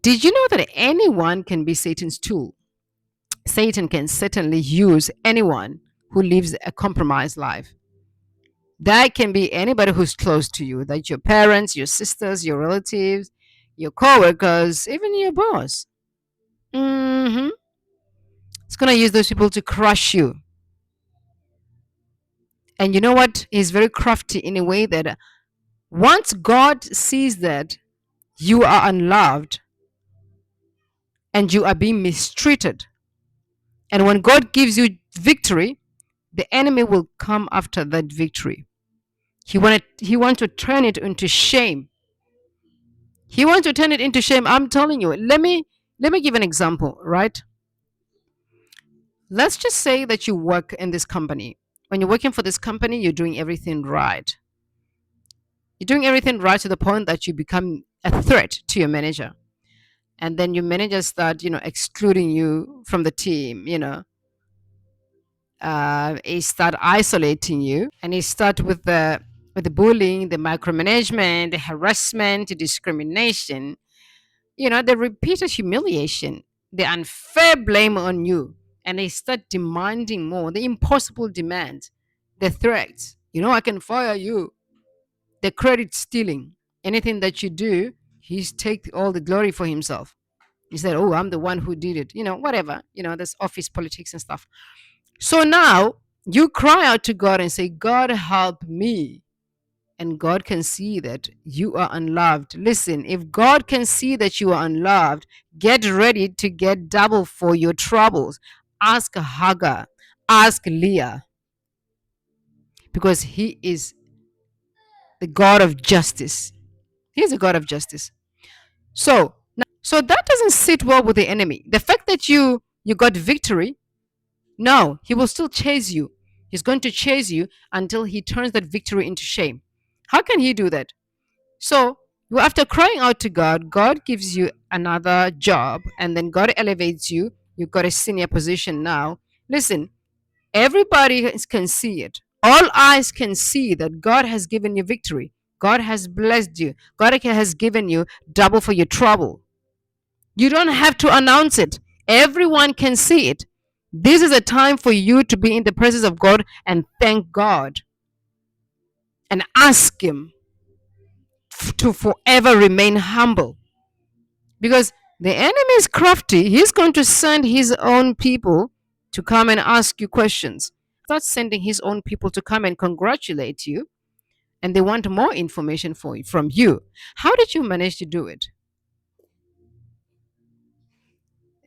Did you know that anyone can be Satan's tool? Satan can certainly use anyone who lives a compromised life. That can be anybody who's close to you, like your parents, your sisters, your relatives, your coworkers, even your boss. hmm It's going to use those people to crush you. And you know what? He's very crafty in a way that once God sees that you are unloved and you are being mistreated, and when God gives you victory, the enemy will come after that victory. He wants to turn it into shame. He wants to turn it into shame. I'm telling you. Let me give an example, right? Let's just say that you work in this company. When you're working for this company, you're doing everything right. You're doing everything right to the point that you become a threat to your manager. And then your manager start, excluding you from the team, he start isolating you, and he start with the bullying, the micromanagement, the harassment, the discrimination, the repeated humiliation, the unfair blame on you, and they start demanding more, the impossible demand, the threats. I can fire you, the credit stealing. Anything that you do, he's take all the glory for himself. He said, "Oh, I'm the one who did it." Whatever. There's office politics and stuff. So now you cry out to God and say, "God, help me." And God can see that you are unloved. Listen, if God can see that you are unloved, get ready to get double for your troubles. Ask Hagar, ask Leah, because He is the God of justice. He is a God of justice. So that doesn't sit well with the enemy. The fact that you got victory, no, he will still chase you. He's going to chase you until he turns that victory into shame. How can he do that? So, after crying out to God, God gives you another job, and then God elevates you. You've got a senior position now. Listen, everybody can see it. All eyes can see that God has given you victory. God has blessed you. God has given you double for your trouble. You don't have to announce it. Everyone can see it. This is a time for you to be in the presence of God and thank God and ask Him to forever remain humble. Because the enemy is crafty. He's going to send his own people to come and ask you questions. Start sending his own people to come and congratulate you, and they want more information from you. How did you manage to do it?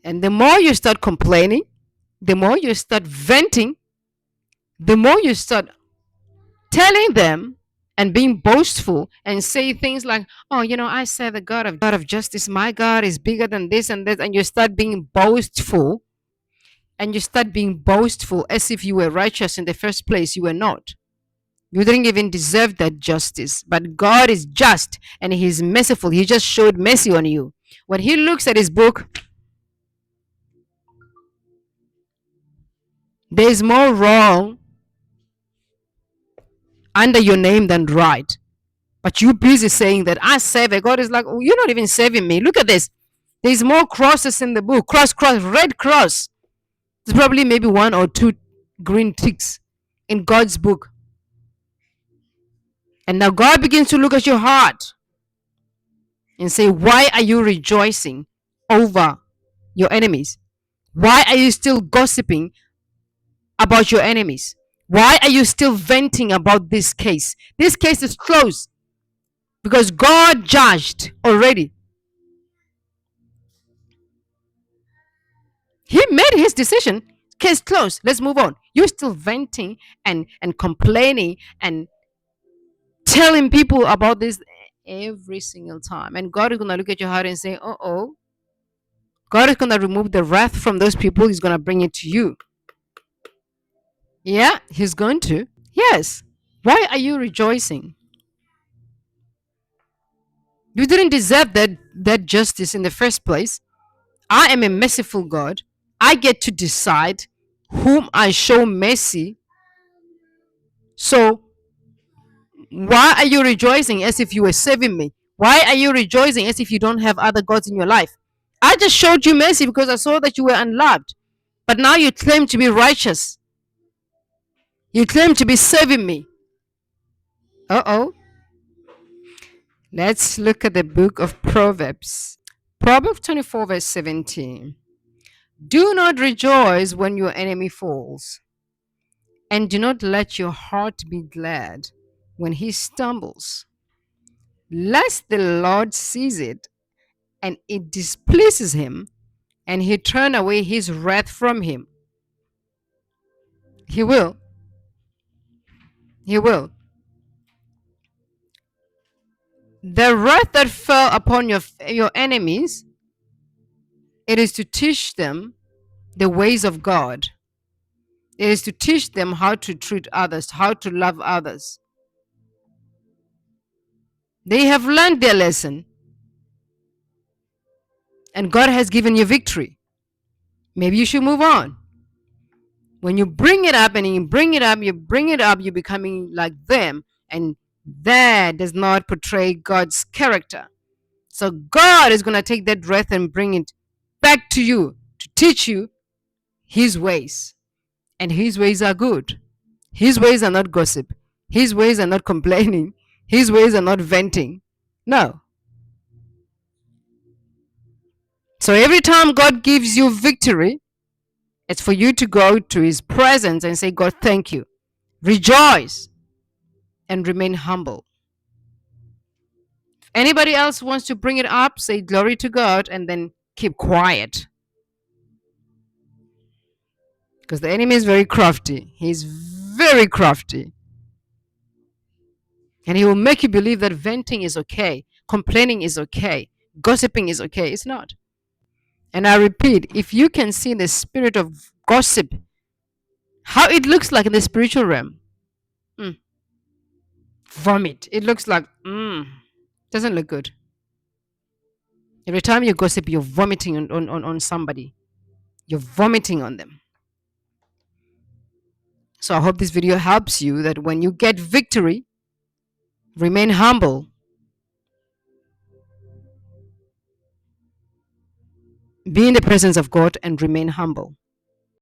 And the more you start complaining, the more you start venting, the more you start telling them and being boastful and say things like, "Oh, I serve the God of justice. My God is bigger than this and this," and you start being boastful, as if you were righteous in the first place. You were not. You didn't even deserve that justice. But God is just and He's merciful. He just showed mercy on you. When He looks at His book, there's more wrong under your name than right. But you busy saying that I serve a God. Is like, "Oh, you're not even serving me. Look at this. There's more crosses in the book. Cross, cross, red cross. There's probably maybe one or two green ticks in God's book." And now God begins to look at your heart and say, "Why are you rejoicing over your enemies? Why are you still gossiping about your enemies? Why are you still venting about this case? This case is closed because God judged already. He made his decision. Case closed. Let's move on. You're still venting and complaining and telling people about this every single time. And God is going to look at your heart and say, oh, God is going to remove the wrath from those people. He's going to bring it to you. Yeah, He's going to. Yes. Why are you rejoicing? You didn't deserve that justice in the first place. I am a merciful God. I get to decide whom I show mercy. So why are you rejoicing as if you were saving me? Why are you rejoicing as if you don't have other gods in your life? I just showed you mercy because I saw that you were unloved. But now you claim to be righteous. You claim to be serving me. Uh-oh. Let's look at the book of Proverbs. Proverbs 24, verse 17. Do not rejoice when your enemy falls, and do not let your heart be glad when he stumbles, lest the Lord sees it and it displeases him, and he turn away his wrath from him. He will. He will. The wrath that fell upon your enemies, it is to teach them the ways of God. It is to teach them how to treat others, how to love others. They have learned their lesson, and God has given you victory. Maybe you should move on. When you bring it up and you bring it up, you're becoming like them, and that does not portray God's character. So God is going to take that wrath and bring it back to you to teach you his ways. And his ways are good. His ways are not gossip. His ways are not complaining. His ways are not venting. No. So every time God gives you victory, it's for you to go to his presence and say, God, thank you. Rejoice and remain humble. If anybody else wants to bring it up, say glory to God and then keep quiet. Because the enemy is very crafty. He's very crafty. And he will make you believe that venting is okay, complaining is okay, gossiping is okay. It's not. And I repeat, if you can see the spirit of gossip, how it looks like in the spiritual realm, vomit. It looks like, doesn't look good. Every time you gossip, you're vomiting on somebody. You're vomiting on them. So I hope this video helps you that when you get victory, remain humble. Be in the presence of God and remain humble.